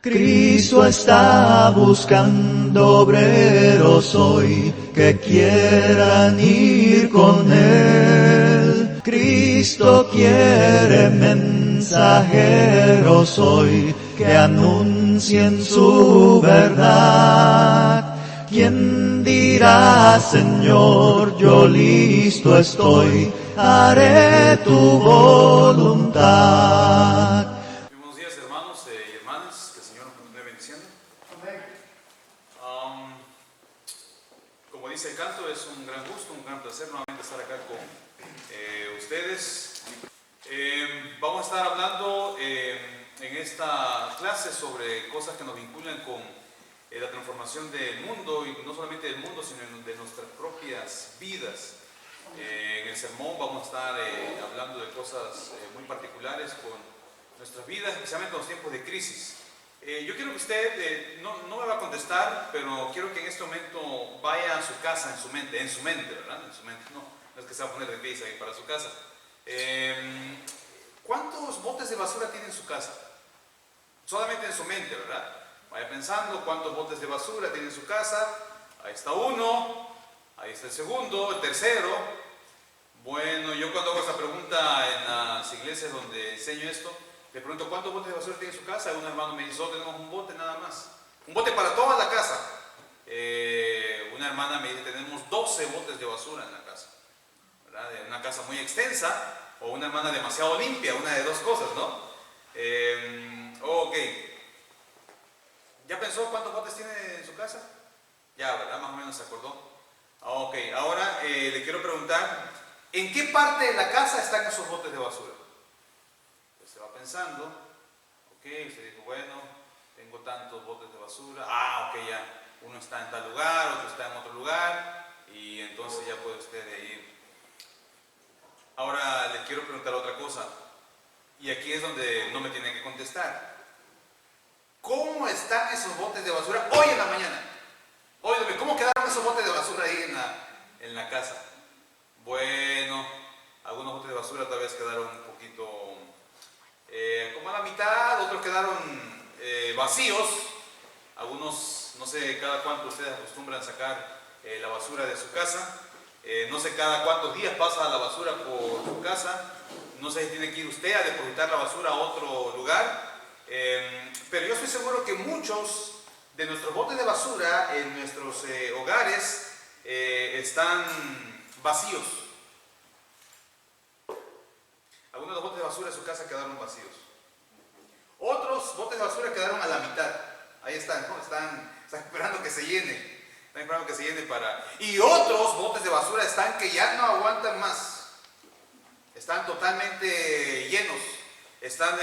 Cristo está buscando obreros hoy que quieran ir con Él. Cristo quiere mensajeros hoy que anuncien su verdad. ¿Quién dirá, Señor, yo listo estoy, haré tu voluntad? Buenos días, hermanos y hermanas, que el Señor nos continúe bendiciendo. Como dice el canto, es un gran gusto, un gran placer nuevamente estar acá con ustedes. Vamos a estar hablando en esta clase sobre cosas que nos vinculan con la transformación del mundo, y no solamente del mundo, sino de nuestras propias vidas. En el sermón vamos a estar hablando de cosas muy particulares con nuestras vidas, especialmente en los tiempos de crisis. Yo quiero que usted, no me va a contestar, pero quiero que en este momento vaya a su casa, en su mente, ¿verdad? En su mente, no es que se va a poner de pie ahí para su casa. ¿Cuántos botes de basura tiene en su casa? Solamente en su mente, ¿verdad? Vaya pensando cuántos botes de basura tiene en su casa. Ahí está uno, ahí está el segundo, el tercero. Bueno, yo cuando hago esa pregunta en las iglesias donde enseño esto, le pregunto ¿cuántos botes de basura tiene en su casa? Un hermano me dice, solo tenemos un bote nada más. Un bote para toda la casa. Una hermana me dice, tenemos 12 botes de basura en la casa. ¿Verdad? Una casa muy extensa, o una hermana demasiado limpia, una de dos cosas, ¿no? Ok. ¿Ya pensó cuántos botes tiene en su casa? Ya, ¿verdad? Más o menos se acordó. Ok, ahora le quiero preguntar, ¿en qué parte de la casa están esos botes de basura? Pues se va pensando, ok, usted dijo, bueno, tengo tantos botes de basura, ok, ya, uno está en tal lugar, otro está en otro lugar, y entonces ya puede usted ir. Ahora le quiero preguntar otra cosa, y aquí es donde no me tiene que contestar. ¿Cómo están esos botes de basura hoy en la mañana? Óyeme, ¿cómo quedaron esos botes de basura ahí en la casa? Bueno, algunos botes de basura tal vez quedaron un poquito como a la mitad, otros quedaron vacíos. Algunos, no sé cada cuánto ustedes acostumbran sacar la basura de su casa. No sé cada cuántos días pasa la basura por su casa. No sé si tiene que ir usted a depositar la basura a otro lugar. Pero yo estoy seguro que muchos de nuestros botes de basura en nuestros hogares están vacíos. Algunos de los botes de basura de su casa quedaron vacíos. Otros botes de basura quedaron a la mitad. Ahí están, ¿no? Están esperando que se llene. Están esperando que se llene para... Y otros botes de basura están que ya no aguantan más. Están totalmente llenos. Están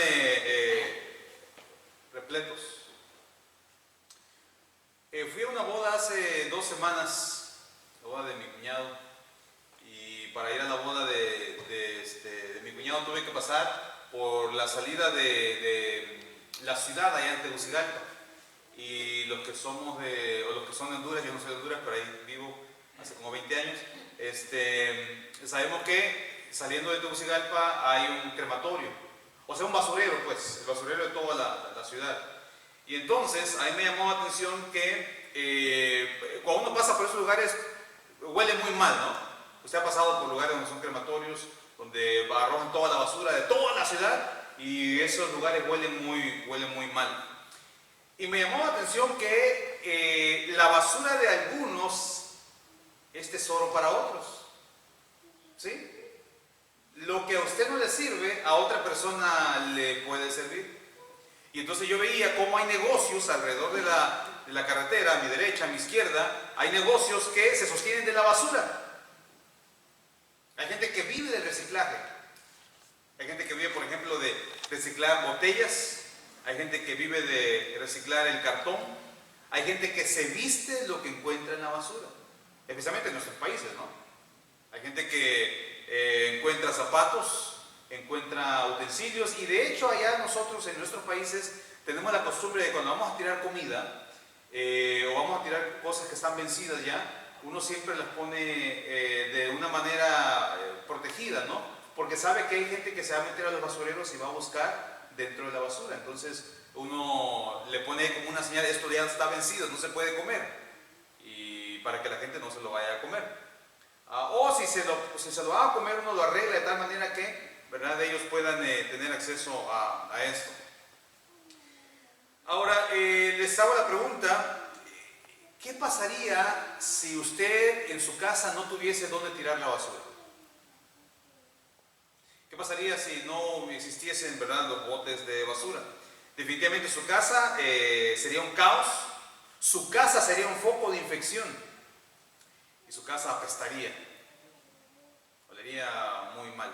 repletos. Fui a una boda hace 2 semanas, la boda de mi cuñado, y para ir a la boda de mi cuñado tuve que pasar por la salida de la ciudad allá en Tegucigalpa. Y los que somos o los que son de Honduras, yo no soy de Honduras, pero ahí vivo hace como 20 años, sabemos que saliendo de Tegucigalpa hay un crematorio, o sea un basurero, pues, el basurero de toda la ciudad. Y entonces, ahí me llamó la atención que cuando uno pasa por esos lugares, huele muy mal, ¿no? Usted ha pasado por lugares donde son crematorios, donde arrojan toda la basura de toda la ciudad, y esos lugares huelen muy mal. Y me llamó la atención que la basura de algunos es tesoro para otros, ¿sí? Lo que a usted no le sirve, a otra persona le puede servir. Y entonces yo veía cómo hay negocios alrededor de la carretera, a mi derecha, a mi izquierda, hay negocios que se sostienen de la basura. Hay gente que vive del reciclaje. Hay gente que vive, por ejemplo, de reciclar botellas. Hay gente que vive de reciclar el cartón. Hay gente que se viste lo que encuentra en la basura, especialmente en nuestros países, ¿no? Hay gente que encuentra zapatos, encuentra utensilios, y de hecho allá nosotros en nuestros países tenemos la costumbre de cuando vamos a tirar comida o vamos a tirar cosas que están vencidas ya, uno siempre las pone de una manera protegida, ¿no? Porque sabe que hay gente que se va a meter a los basureros y va a buscar dentro de la basura. Entonces uno le pone como una señal, esto ya está vencido, no se puede comer, y para que la gente no se lo vaya a comer. O si se lo va a comer, uno lo arregla de tal manera que, ¿verdad?, ellos puedan tener acceso a esto. Ahora, les hago la pregunta, ¿qué pasaría si usted en su casa no tuviese dónde tirar la basura? ¿Qué pasaría si no existiesen, ¿verdad?, los botes de basura? Definitivamente su casa sería un caos, su casa sería un foco de infección y su casa apestaría, olería muy mal.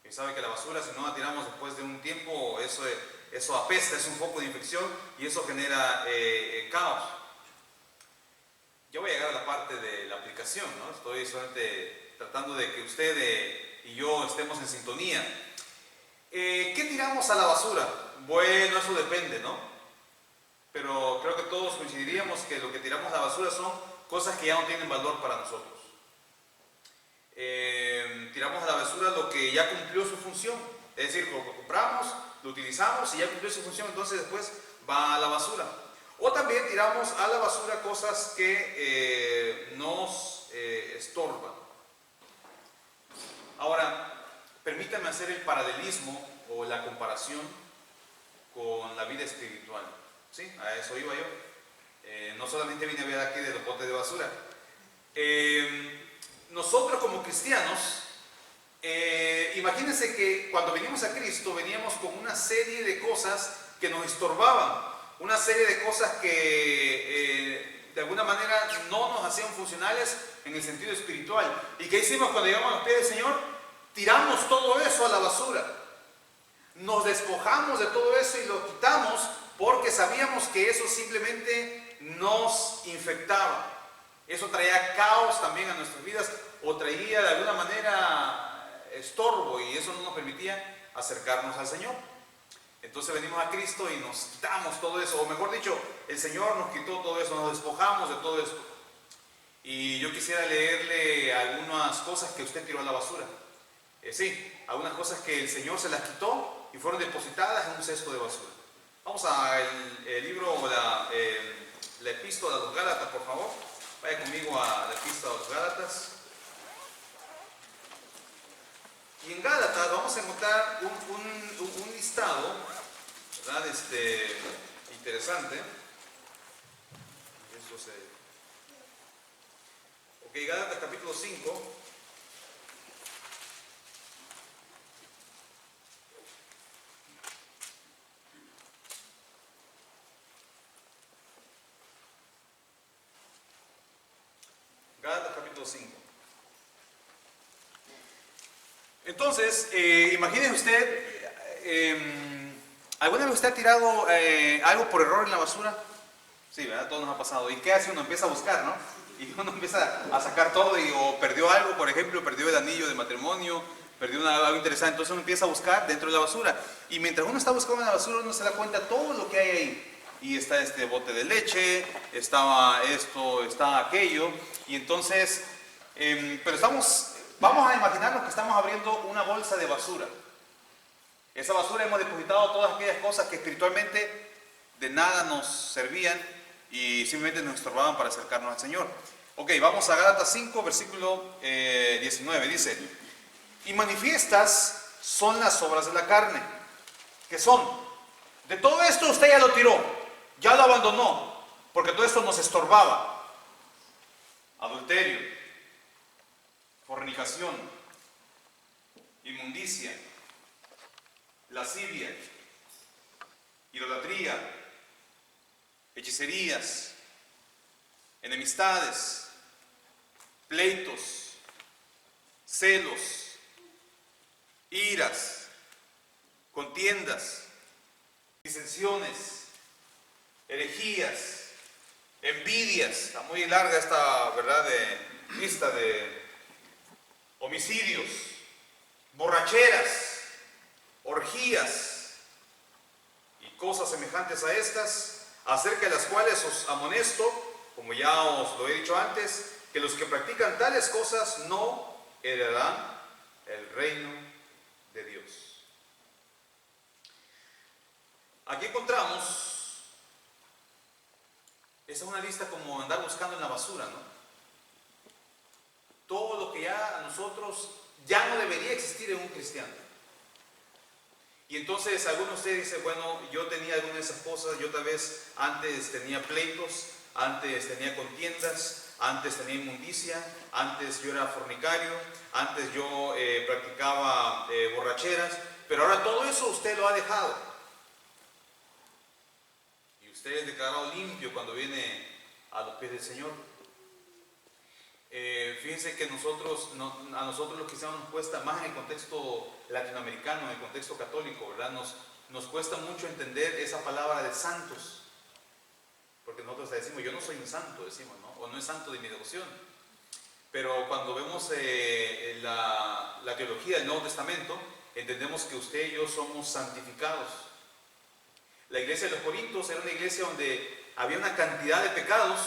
Y sabe que la basura, si no la tiramos después de un tiempo, eso apesta, es un foco de infección y eso genera caos. Yo voy a llegar a la parte de la aplicación, ¿no? Estoy solamente tratando de que usted y yo estemos en sintonía. ¿Qué tiramos a la basura? Bueno, eso depende, ¿no? Pero creo que todos coincidiríamos que lo que tiramos a la basura son cosas que ya no tienen valor para nosotros. Tiramos a la basura lo que ya cumplió su función, es decir, lo compramos, lo utilizamos y ya cumplió su función, entonces después va a la basura. O también tiramos a la basura cosas que nos estorban. Ahora, permítame hacer el paralelismo o la comparación con la vida espiritual. ¿Sí? A eso iba yo. No solamente vine a ver aquí de los botes de basura. Nosotros como cristianos, imagínense que cuando venimos a Cristo veníamos con una serie de cosas que nos estorbaban, una serie de cosas que de alguna manera no nos hacían funcionales en el sentido espiritual. ¿Y qué hicimos cuando llegamos a los pies del Señor? Tiramos todo eso a la basura. Nos despojamos de todo eso y lo quitamos porque sabíamos que eso simplemente nos infectaba. Eso traía caos también a nuestras vidas o traía de alguna manera estorbo y eso no nos permitía acercarnos al Señor. Entonces venimos a Cristo y nos quitamos todo eso, o mejor dicho, el Señor nos quitó todo eso, nos despojamos de todo esto. Y yo quisiera leerle algunas cosas que usted tiró a la basura. Sí, algunas cosas que el Señor se las quitó y fueron depositadas en un cesto de basura. Vamos al libro, la epístola de los Gálatas, por favor. Vaya conmigo a la epístola de los Gálatas. Y en Gálatas vamos a encontrar un listado, ¿verdad? Interesante. Ok, Gálatas capítulo 5. Gálatas capítulo 5. Entonces, imagínese usted, ¿alguna vez usted ha tirado algo por error en la basura? Sí, ¿verdad? Todo nos ha pasado. ¿Y qué hace uno? Empieza a buscar, ¿no? Y uno empieza a sacar todo o perdió algo, por ejemplo, perdió el anillo de matrimonio, perdió algo interesante. Entonces uno empieza a buscar dentro de la basura. Y mientras uno está buscando en la basura, uno se da cuenta de todo lo que hay ahí. Y está este bote de leche, estaba esto, está aquello. Y entonces, pero vamos a imaginarnos que estamos abriendo una bolsa de basura. Esa basura hemos depositado todas aquellas cosas que espiritualmente de nada nos servían y simplemente nos estorbaban para acercarnos al Señor. Ok, vamos a Gálatas 5, versículo 19. Dice, y manifiestas son las obras de la carne, que son, de todo esto usted ya lo tiró, ya lo abandonó, porque todo esto nos estorbaba. Adulterio, fornicación, inmundicia, lascivia, idolatría, hechicerías, enemistades, pleitos, celos, iras, contiendas, disensiones, herejías, envidias. Está muy larga esta, ¿verdad?, lista de homicidios, borracheras, orgías y cosas semejantes a estas, acerca de las cuales os amonesto, como ya os lo he dicho antes, que los que practican tales cosas no heredarán el reino de Dios. Aquí encontramos, esa es una lista como andar buscando en la basura, ¿no? Todo lo que ya a nosotros ya no debería existir en un cristiano. Y entonces algunos de ustedes dicen, bueno, yo tenía alguna de esas cosas, yo tal vez antes tenía pleitos, antes tenía contiendas, antes tenía inmundicia, antes yo era fornicario, antes yo practicaba borracheras, pero ahora todo eso usted lo ha dejado. Y usted es declarado limpio cuando viene a los pies del Señor. Fíjense que a nosotros los cristianos nos cuesta, más en el contexto latinoamericano, en el contexto católico, ¿verdad? Nos cuesta mucho entender esa palabra de santos. Porque nosotros decimos, yo no soy un santo, decimos, ¿no? O no es santo de mi devoción. Pero cuando vemos la teología del Nuevo Testamento, entendemos que usted y yo somos santificados. La iglesia de los Corintios era una iglesia donde había una cantidad de pecados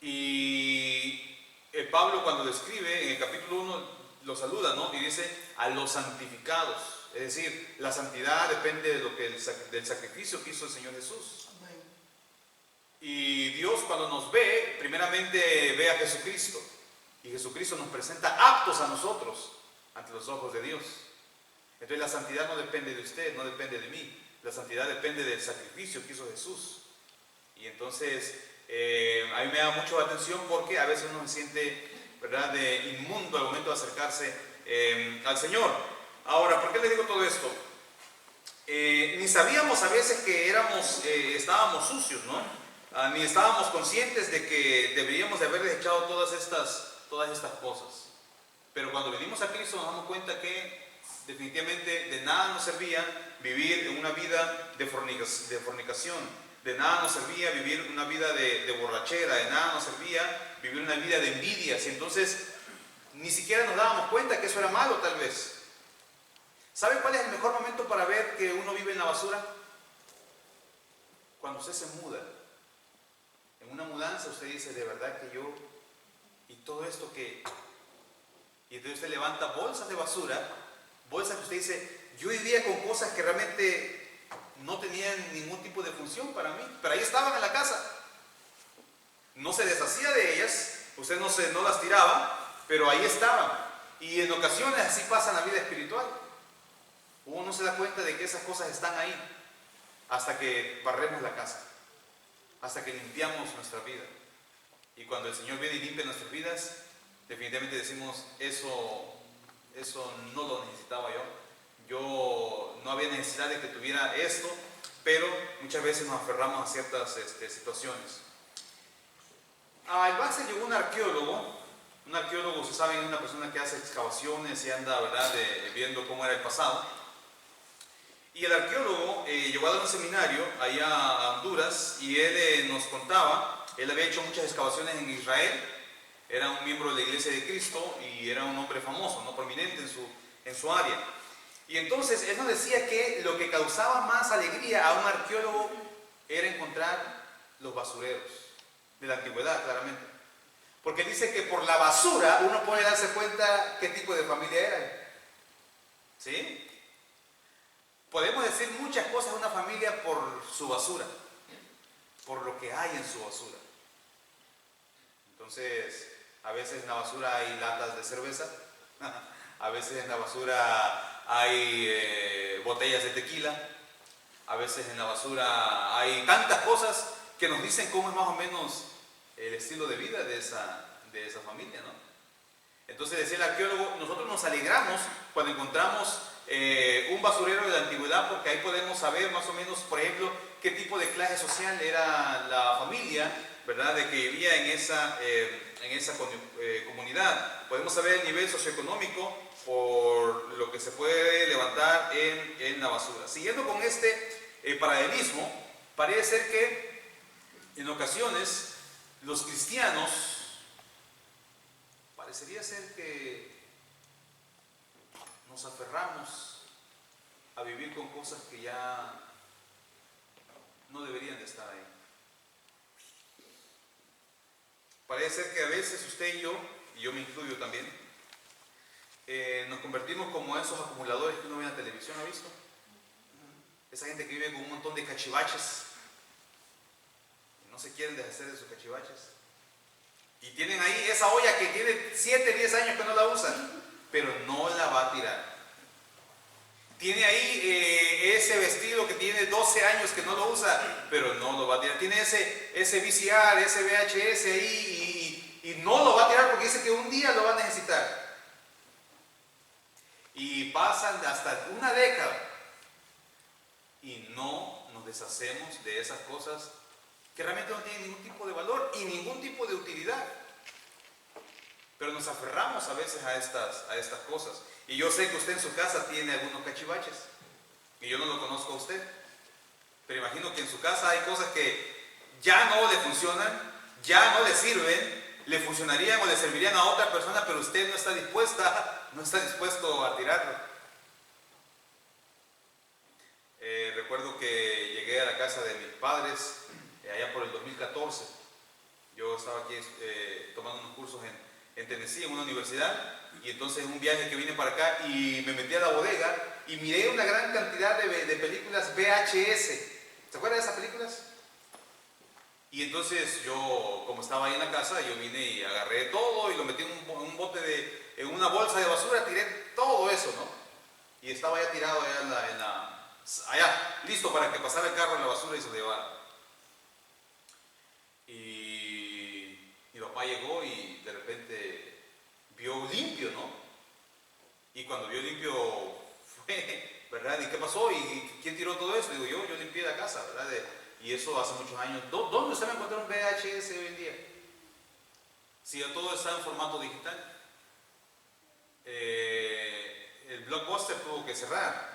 y Pablo cuando describe en el capítulo 1 lo saluda, ¿no? Y dice a los santificados. Es decir, la santidad depende del sacrificio que hizo el Señor Jesús. Y Dios cuando nos ve, primeramente ve a Jesucristo. Y Jesucristo nos presenta aptos a nosotros ante los ojos de Dios. Entonces la santidad no depende de usted, no depende de mí. La santidad depende del sacrificio que hizo Jesús. Y entonces a mí me da mucho atención porque a veces uno se siente, ¿verdad?, de inmundo al momento de acercarse al Señor. Ahora, ¿por qué les digo todo esto? Ni sabíamos a veces que estábamos sucios, ¿no? Ni estábamos conscientes de que deberíamos de haber desechado todas estas cosas. Pero cuando venimos a Cristo nos damos cuenta que definitivamente de nada nos servía vivir en una vida de fornicación, de nada nos servía vivir una vida de borrachera, de nada nos servía vivir una vida de envidias. Y entonces ni siquiera nos dábamos cuenta que eso era malo tal vez. ¿Sabe cuál es el mejor momento para ver que uno vive en la basura? Cuando usted se muda. En una mudanza usted dice, de verdad que yo, y todo esto que... Y entonces usted levanta bolsas de basura, bolsas que usted dice, yo vivía con cosas que realmente no tenían ningún tipo de función para mí, pero ahí estaban en la casa. No se deshacía de ellas, usted no las tiraba, pero ahí estaban. Y en ocasiones así pasa en la vida espiritual. Uno no se da cuenta de que esas cosas están ahí hasta que barremos la casa, hasta que limpiamos nuestra vida. Y cuando el Señor viene y limpia nuestras vidas, definitivamente decimos, eso no lo necesitaba yo. Yo no había necesidad de que tuviera esto, pero muchas veces nos aferramos a ciertas situaciones. Al Valle llegó un arqueólogo. Un arqueólogo, ustedes saben, es una persona que hace excavaciones y anda, ¿verdad?, viendo cómo era el pasado. Y el arqueólogo llegó a dar un seminario allá a Honduras y él nos contaba, él había hecho muchas excavaciones en Israel, era un miembro de la Iglesia de Cristo y era un hombre famoso, ¿no?, prominente en su área. Y entonces él nos decía que lo que causaba más alegría a un arqueólogo era encontrar los basureros de la antigüedad, claramente. Porque dice que por la basura uno puede darse cuenta qué tipo de familia eran. ¿Sí? Podemos decir muchas cosas de una familia por su basura, por lo que hay en su basura. Entonces, a veces en la basura hay latas de cerveza, a veces en la basura hay botellas de tequila, a veces en la basura hay tantas cosas que nos dicen cómo es más o menos el estilo de vida de esa familia, ¿no? Entonces decía el arqueólogo, nosotros nos alegramos cuando encontramos un basurero de la antigüedad, porque ahí podemos saber más o menos, por ejemplo, qué tipo de clase social era la familia, ¿verdad?, de que vivía en esa comunidad. Podemos saber el nivel socioeconómico por lo que se puede levantar en la basura. Siguiendo con este paralelismo, parece ser que en ocasiones los cristianos parecería ser que nos aferramos a vivir con cosas que ya no deberían de estar ahí. Parece ser que a veces usted y yo me incluyo también, nos convertimos como esos acumuladores que uno ve en la televisión, ¿ha visto? esa gente que vive con un montón de cachivaches, no se quieren deshacer de sus cachivaches. Y tienen ahí esa olla que tiene 7, 10 años que no la usan, pero no la va a tirar. Tiene ahí ese vestido que tiene 12 años que no lo usa, pero no lo va a tirar. Tiene ese VCR, ese VHS ahí y no lo va a tirar porque dice que un día lo va a necesitar. Y pasan hasta una década y no nos deshacemos de esas cosas que realmente no tienen ningún tipo de valor y ningún tipo de utilidad. Pero nos aferramos a veces a estas cosas. Y yo sé que usted en su casa tiene algunos cachivaches. Y yo no lo conozco a usted. Pero imagino que en su casa hay cosas que ya no le funcionan, ya no le sirven, le funcionarían o le servirían a otra persona, pero usted no está dispuesto a tirarlo. Recuerdo que llegué a la casa de mis padres allá por el 2014. Yo estaba aquí tomando unos cursos en Tennessee, en una universidad, y entonces en un viaje que vine para acá y me metí a la bodega y miré una gran cantidad de películas VHS. ¿Se acuerdan de esas películas? Y entonces yo, como estaba ahí en la casa, yo vine y agarré todo y lo metí en un bote en una bolsa de basura, tiré todo eso, ¿no? Y estaba ya tirado allá allá, listo para que pasara el carro en la basura y se lo llevara. Y mi papá llegó y de repente vio limpio, ¿no? Y cuando vio limpio fue, ¿verdad? ¿Y qué pasó? ¿Y quién tiró todo eso? Digo, yo limpié la casa, ¿verdad? Y eso hace muchos años. ¿Dónde usted va a encontrar un VHS hoy en día? Si ya todo está en formato digital. El Blockbuster tuvo que cerrar.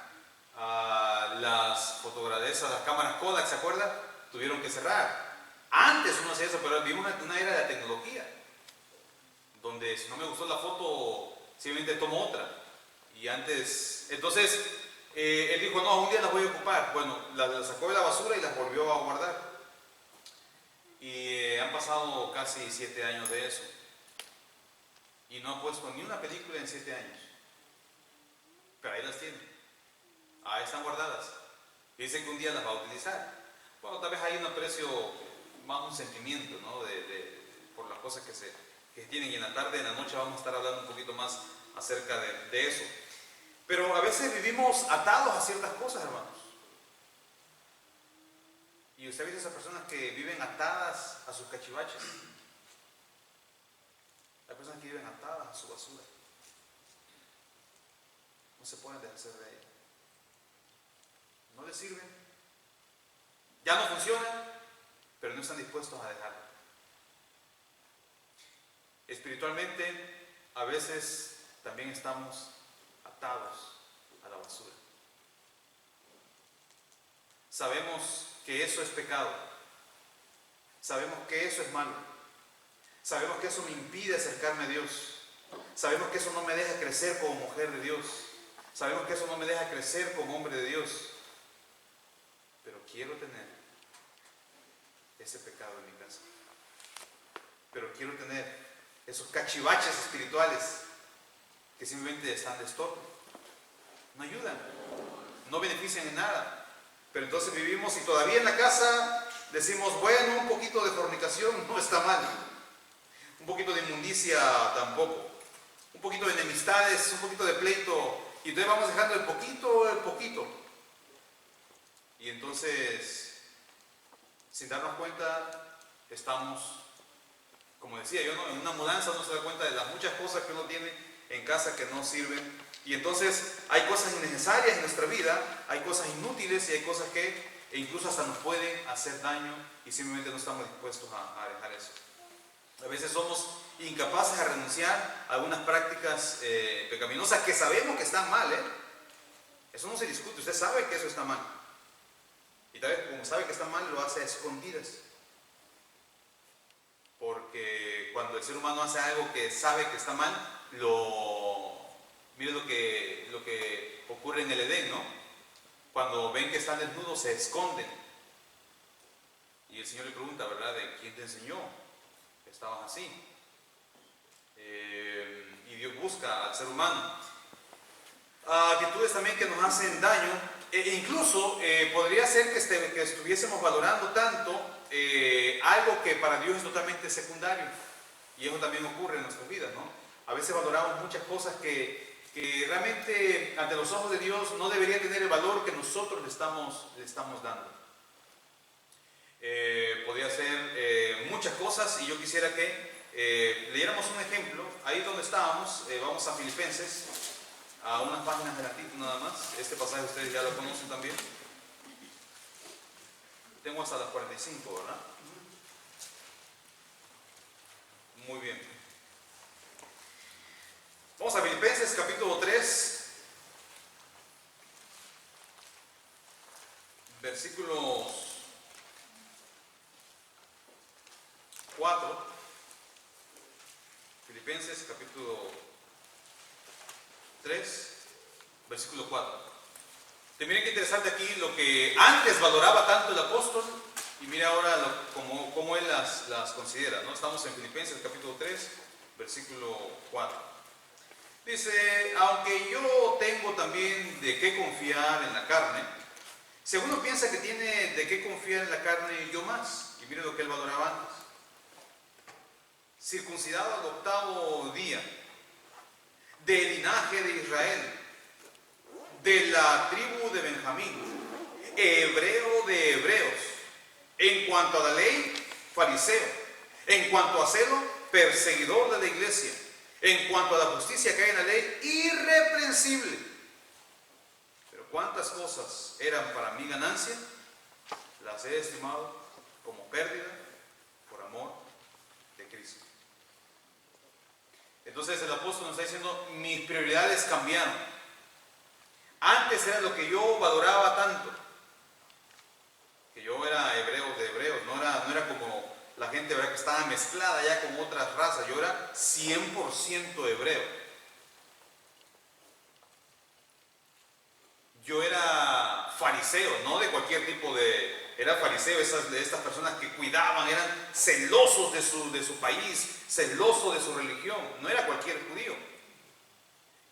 Las fotogramas, las cámaras Kodak, ¿se acuerda? Tuvieron que cerrar. Antes uno hacía eso, pero vivimos una era de la tecnología, donde si no me gustó la foto, simplemente tomo otra. Y antes, entonces, él dijo, no, un día las voy a ocupar. Bueno, las sacó de la basura y las volvió a guardar. Y han pasado casi 7 años de eso. Y no ha puesto ni una película en 7 años. Pero ahí las tiene. Ahí están guardadas. Y dice que un día las va a utilizar. Bueno, tal vez hay un aprecio, más un sentimiento, ¿no? Por las cosas que se tienen. Y en la tarde, en la noche vamos a estar hablando un poquito más acerca de eso. Pero a veces vivimos atados a ciertas cosas, hermanos. Y usted ha visto esas personas que viven atadas a sus cachivaches. Hay personas que viven atadas a su basura. No se pueden deshacer de ella. No les sirven. Ya no funcionan, pero no están dispuestos a dejarlo. Espiritualmente, a veces también estamos atados a la basura. Sabemos que eso es pecado. Sabemos que eso es malo. Sabemos que eso me impide acercarme a Dios. Sabemos que eso no me deja crecer como mujer de Dios. Sabemos que eso no me deja crecer como hombre de Dios. Pero quiero tener ese pecado en mi casa. Pero quiero tener esos cachivaches espirituales que simplemente están de estorbo. No ayudan. No benefician en nada. Pero entonces vivimos y todavía en la casa decimos, bueno, un poquito de fornicación no está mal. Un poquito de inmundicia tampoco. Un poquito de enemistades, un poquito de pleito. Y entonces vamos dejando el poquito. Y entonces, sin darnos cuenta, estamos, como decía yo, ¿no? En una mudanza uno se da cuenta de las muchas cosas que uno tiene en casa que no sirven. Y entonces hay cosas innecesarias en nuestra vida, hay cosas inútiles y hay cosas que incluso hasta nos pueden hacer daño y simplemente no estamos dispuestos a dejar eso. A veces somos incapaces de renunciar a algunas prácticas pecaminosas que sabemos que están mal, ¿eh? Eso no se discute, usted sabe que eso está mal. Y tal vez como sabe que está mal, lo hace a escondidas. Porque cuando el ser humano hace algo que sabe que está mal, mire lo que ocurre en el Edén, ¿no? Cuando ven que están desnudos, se esconden. Y el Señor le pregunta, ¿verdad? ¿De quién te enseñó que estabas así? Y Dios busca al ser humano. Actitudes también que nos hacen daño incluso podría ser que estuviésemos valorando tanto algo que para Dios es totalmente secundario. Y eso también ocurre en nuestras vidas, ¿no? A veces valoramos muchas cosas que realmente ante los ojos de Dios no deberían tener el valor que nosotros le estamos dando. Podría ser muchas cosas, y yo quisiera que leyéramos un ejemplo. Ahí donde estábamos, vamos a Filipenses, a unas páginas del Antiguo nada más. Este pasaje ustedes ya lo conocen también. Tengo hasta las 45, ¿verdad? Muy bien. Vamos a Filipenses capítulo 3, versículos 4. Filipenses capítulo 3, versículo 4. Miren qué interesante aquí lo que antes valoraba tanto el apóstol, y mira ahora cómo él las considera, ¿no? Estamos en Filipenses capítulo 3, versículo 4. Dice: aunque yo tengo también de qué confiar en la carne, si alguno piensa que tiene de qué confiar en la carne, yo más. Y mire lo que él valoraba antes. Circuncidado al 8º día, del linaje de Israel, de la tribu de Benjamín, hebreo de hebreos, en cuanto a la ley, fariseo, en cuanto a celo, perseguidor de la iglesia, en cuanto a la justicia que hay en la ley, irreprensible. Pero cuántas cosas eran para mi ganancia, las he estimado como pérdida por amor de Cristo. Entonces el apóstol nos está diciendo: mis prioridades cambiaron. Antes era lo que yo valoraba tanto, que yo era hebreo de hebreos, no era como la gente, ¿verdad?, que estaba mezclada ya con otras razas. Yo era 100% hebreo. Yo era fariseo, no de cualquier tipo de... Era fariseo, de estas personas que cuidaban, eran celosos de su país, celosos de su religión. No era cualquier judío.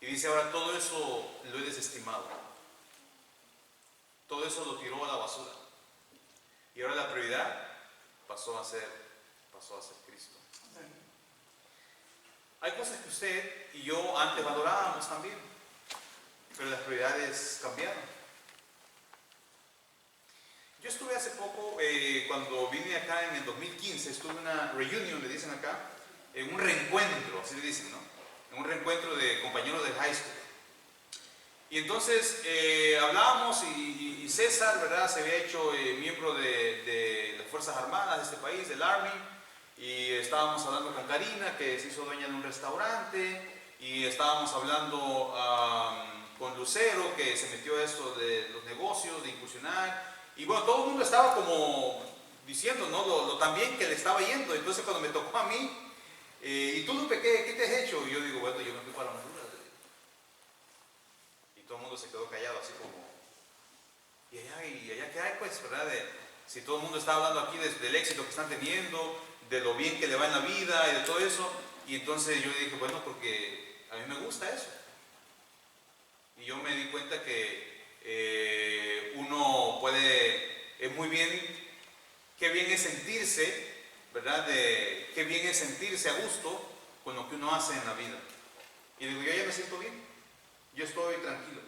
Y dice ahora: todo eso lo he desestimado. Todo eso lo tiró a la basura. Y ahora la prioridad pasó a ser Cristo. Hay cosas que usted y yo antes valorábamos también, pero las prioridades cambiaron. Yo estuve hace poco, cuando vine acá en el 2015, estuve en una reunion, le dicen acá, en un reencuentro, así le dicen, ¿no? En un reencuentro de compañeros del high school. Y entonces hablábamos y César, ¿verdad?, se había hecho miembro de las Fuerzas Armadas de este país, del Army, y estábamos hablando con Karina, que se hizo dueña de un restaurante, y estábamos hablando con Lucero, que se metió a esto de los negocios, de incursionar, y bueno, todo el mundo estaba como diciendo, ¿no?, lo tan bien que le estaba yendo. Entonces cuando me tocó a mí, ¿y tú, Lupe, qué te has hecho? Y yo digo: bueno, yo me fui para Honduras. Todo el mundo se quedó callado, así como, ¿y allá qué hay, pues, verdad? Si todo el mundo está hablando aquí del éxito que están teniendo, de lo bien que le va en la vida y de todo eso. Y entonces yo dije: bueno, porque a mí me gusta eso. Y yo me di cuenta que uno puede, es muy bien, qué bien es sentirse, ¿verdad? Qué bien es sentirse a gusto con lo que uno hace en la vida. Y digo: yo ya me siento bien. Yo estoy tranquilo.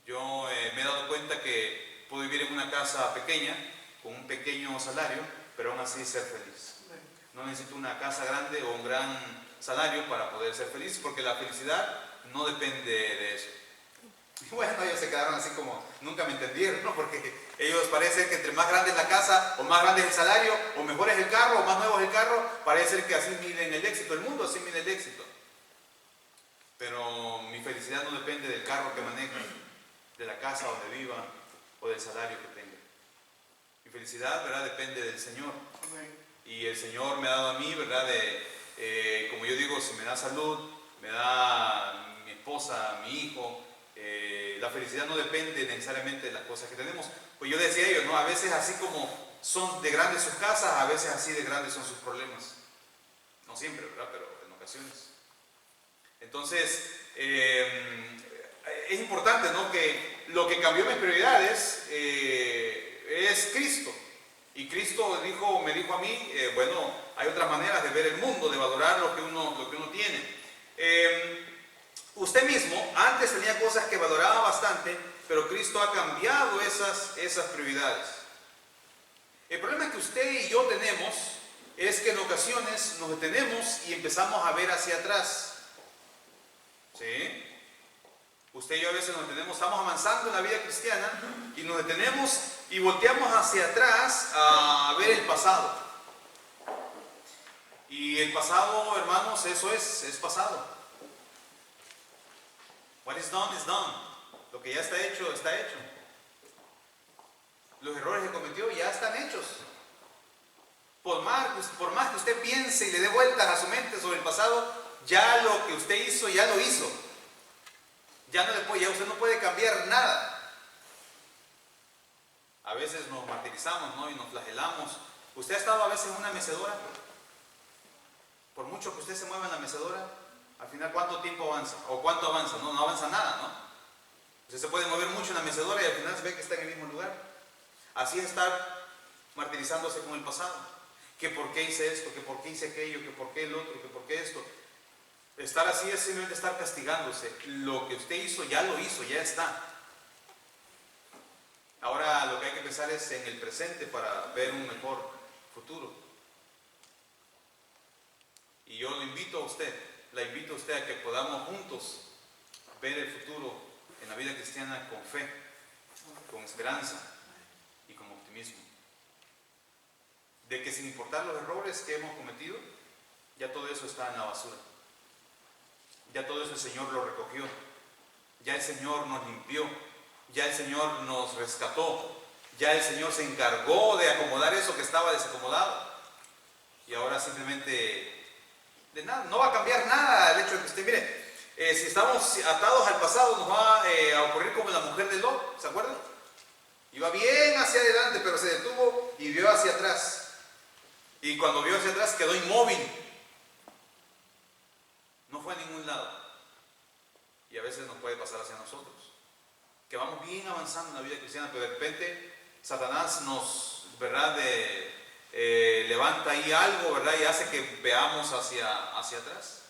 Yo me he dado cuenta que puedo vivir en una casa pequeña, con un pequeño salario, pero aún así ser feliz. No necesito una casa grande o un gran salario para poder ser feliz, porque la felicidad no depende de eso. Y bueno, ellos se quedaron así como, nunca me entendieron, ¿no? Porque ellos parece que entre más grande es la casa, o más grande es el salario, o mejor es el carro, o más nuevo es el carro, parece que así miden el éxito. El mundo así mide el éxito. Pero mi felicidad no depende del carro que maneje, de la casa donde viva o del salario que tenga. Mi felicidad, ¿verdad?, depende del Señor. Y el Señor me ha dado a mí, ¿verdad?, como yo digo, si me da salud, me da mi esposa, mi hijo. La felicidad no depende necesariamente de las cosas que tenemos. Pues yo decía a ellos, ¿no?, a veces así como son de grandes sus casas, a veces así de grandes son sus problemas. No siempre, ¿verdad?, pero en ocasiones. Entonces, es importante, ¿no?, que lo que cambió mis prioridades es Cristo. Y Cristo me dijo a mí, bueno, hay otras maneras de ver el mundo, de valorar lo que uno tiene. Usted mismo antes tenía cosas que valoraba bastante, pero Cristo ha cambiado esas prioridades. El problema que usted y yo tenemos es que en ocasiones nos detenemos y empezamos a ver hacia atrás. ¿Sí? Usted y yo a veces nos detenemos, estamos avanzando en la vida cristiana y nos detenemos y volteamos hacia atrás a ver el pasado. Y el pasado, hermanos, eso es pasado. What is done is done. Lo que ya está hecho, está hecho. Los errores que cometió ya están hechos. Por más que usted piense y le dé vueltas a su mente sobre el pasado, ya lo que usted hizo, ya lo hizo. Ya usted no puede cambiar nada. A veces nos martirizamos, ¿no? Y nos flagelamos. ¿Usted ha estado a veces en una mecedora? Por mucho que usted se mueva en la mecedora, al final, ¿cuánto tiempo avanza? ¿O cuánto avanza? No avanza nada, ¿no? Usted se puede mover mucho en la mecedora y al final se ve que está en el mismo lugar. Así es estar martirizándose con el pasado. Que por qué hice esto, que por qué hice aquello, que por qué el otro, que por qué esto. Estar así es simplemente estar castigándose. Lo que usted hizo, ya lo hizo, ya está. Ahora lo que hay que pensar es en el presente para ver un mejor futuro. Y yo la invito a usted a que podamos juntos ver el futuro en la vida cristiana con fe, con esperanza y con optimismo. De que sin importar los errores que hemos cometido, ya todo eso está en la basura. Ya todo eso el Señor lo recogió. Ya el Señor nos limpió. Ya el Señor nos rescató. Ya el Señor se encargó de acomodar eso que estaba desacomodado. Y ahora simplemente de nada, no va a cambiar nada el hecho de que usted, mire, si estamos atados al pasado, nos va a ocurrir como la mujer de Lot, ¿se acuerdan? Iba bien hacia adelante, pero se detuvo y vio hacia atrás. Y cuando vio hacia atrás quedó inmóvil. No fue a ningún lado. Y a veces nos puede pasar hacia nosotros. Que vamos bien avanzando en la vida cristiana, pero de repente Satanás nos, ¿verdad?, levanta ahí algo, ¿verdad?, y hace que veamos hacia atrás.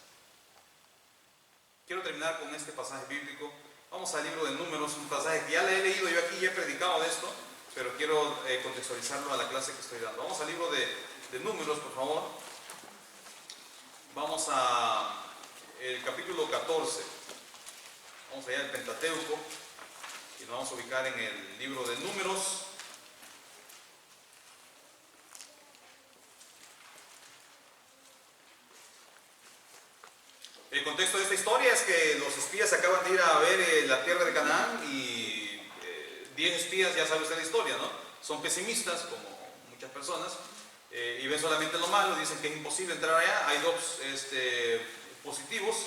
Quiero terminar con este pasaje bíblico. Vamos al libro de Números, un pasaje que ya le he leído yo aquí, ya he predicado de esto, pero quiero contextualizarlo a la clase que estoy dando. Vamos al libro de Números, por favor. Vamos a el capítulo 14. Vamos allá al Pentateuco y nos vamos a ubicar en el libro de Números. El contexto de esta historia es que los espías acaban de ir a ver la tierra de Canaán y 10 espías, ya sabe usted la historia, ¿no? Son pesimistas, como muchas personas, y ven solamente lo malo, dicen que es imposible entrar allá. Hay 2 positivos,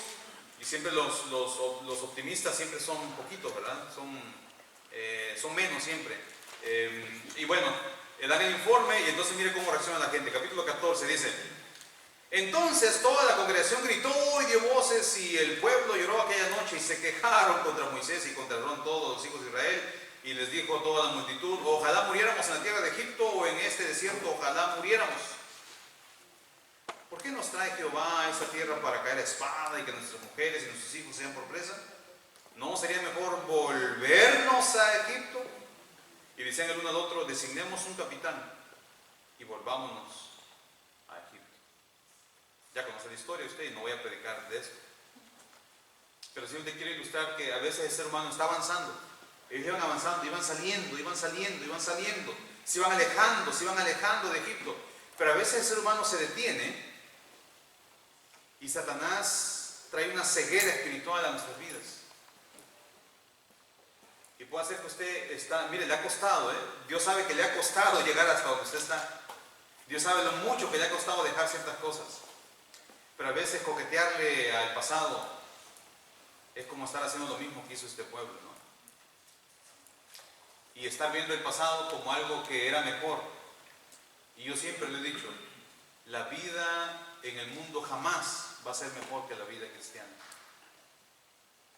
y siempre los optimistas siempre son poquitos, ¿verdad? Son menos siempre. Y bueno, dan el informe y entonces mire cómo reacciona la gente. Capítulo 14 dice: entonces toda la congregación gritó y dio voces, y el pueblo lloró aquella noche, y se quejaron contra Moisés y contra Aarón todos los hijos de Israel, y les dijo a toda la multitud: ojalá muriéramos en la tierra de Egipto o en este desierto, ojalá muriéramos. ¿Por qué nos trae Jehová a esta tierra para caer a espada y que nuestras mujeres y nuestros hijos sean por presa? ¿No sería mejor volvernos a Egipto? Y decían el uno al otro: designemos un capitán y volvámonos a Egipto. Ya conoce la historia usted y no voy a predicar de esto. Pero si usted quiere ilustrar que a veces el ser humano está avanzando. Ellos iban avanzando, iban saliendo, se iban alejando de Egipto. Pero a veces el ser humano se detiene y Satanás trae una ceguera espiritual a nuestras vidas. Y puede hacer que usted está, mire, le ha costado, Dios sabe que le ha costado llegar hasta donde usted está. Dios sabe lo mucho que le ha costado dejar ciertas cosas. Pero a veces coquetearle al pasado es como estar haciendo lo mismo que hizo este pueblo, ¿no? Y estar viendo el pasado como algo que era mejor. Y yo siempre le he dicho, la vida en el mundo jamás va a ser mejor que la vida cristiana.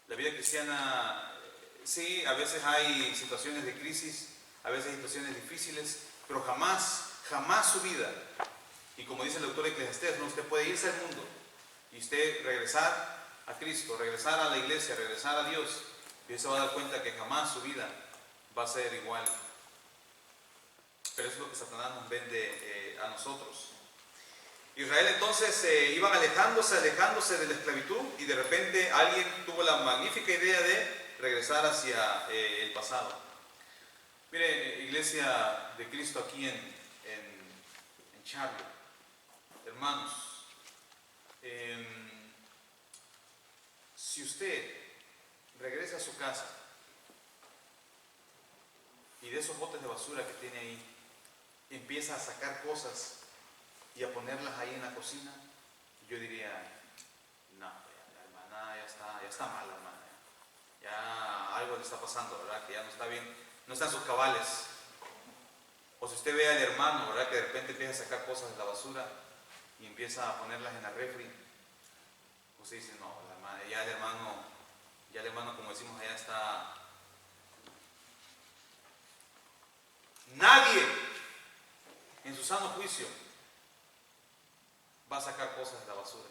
La vida cristiana Sí, a veces hay situaciones de crisis, a veces hay situaciones difíciles, pero jamás, jamás su vida. Y como dice el autor de Eclesiastés, ¿no? Usted puede irse al mundo y usted regresar a Cristo, regresar a la iglesia, regresar a Dios, y usted se va a dar cuenta que jamás su vida va a ser igual. Pero eso es lo que Satanás nos vende a nosotros. Israel entonces iban alejándose de la esclavitud, y de repente alguien tuvo la magnífica idea de regresar hacia el pasado. Mire, iglesia de Cristo aquí en Charlotte, hermanos, si usted regresa a su casa y de esos botes de basura que tiene ahí empieza a sacar cosas y a ponerlas ahí en la cocina, yo diría, no, la hermana ya está mal, la hermana. Ya algo le está pasando, ¿verdad? Que ya no está bien, no está en sus cabales. O si usted ve al hermano, ¿verdad? Que de repente empieza a sacar cosas de la basura y empieza a ponerlas en la refri, usted dice, no, la hermana, ya el hermano, como decimos allá, está... Nadie en su sano juicio va a sacar cosas de la basura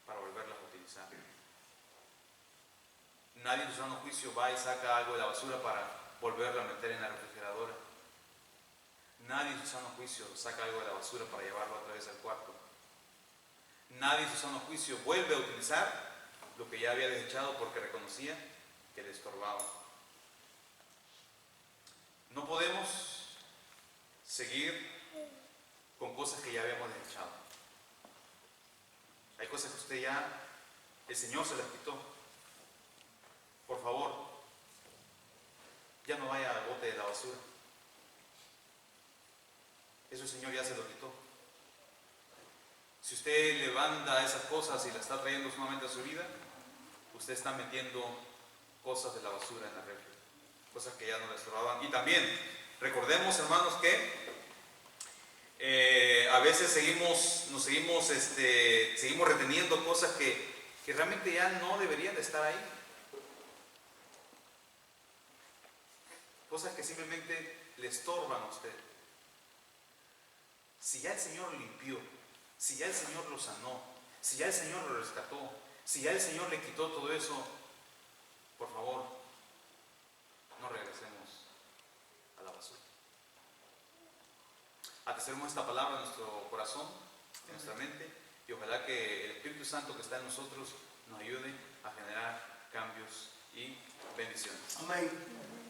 para volverlas a utilizar. Nadie en su sano juicio va y saca algo de la basura para volverlo a meter en la refrigeradora. Nadie en su sano juicio saca algo de la basura para llevarlo otra vez al cuarto. Nadie en su sano juicio vuelve a utilizar lo que ya había desechado porque reconocía que le estorbaba. No podemos seguir con cosas que ya habíamos desechado. Hay cosas que usted ya, el Señor se las quitó. Por favor, ya no vaya al bote de la basura. Eso el Señor ya se lo quitó. Si usted levanta esas cosas y las está trayendo sumamente a su vida, usted está metiendo cosas de la basura en la refri, cosas que ya no le estorbaban. Y también recordemos, hermanos, que a veces seguimos reteniendo cosas que realmente ya no deberían de estar ahí. Cosas que simplemente le estorban a usted. Si ya el Señor lo limpió, si ya el Señor lo sanó, si ya el Señor lo rescató, si ya el Señor le quitó todo eso, por favor, no regresemos a la basura. Atesemos esta palabra en nuestro corazón, en nuestra mente, y ojalá que el Espíritu Santo que está en nosotros nos ayude a generar cambios y bendiciones. Amén.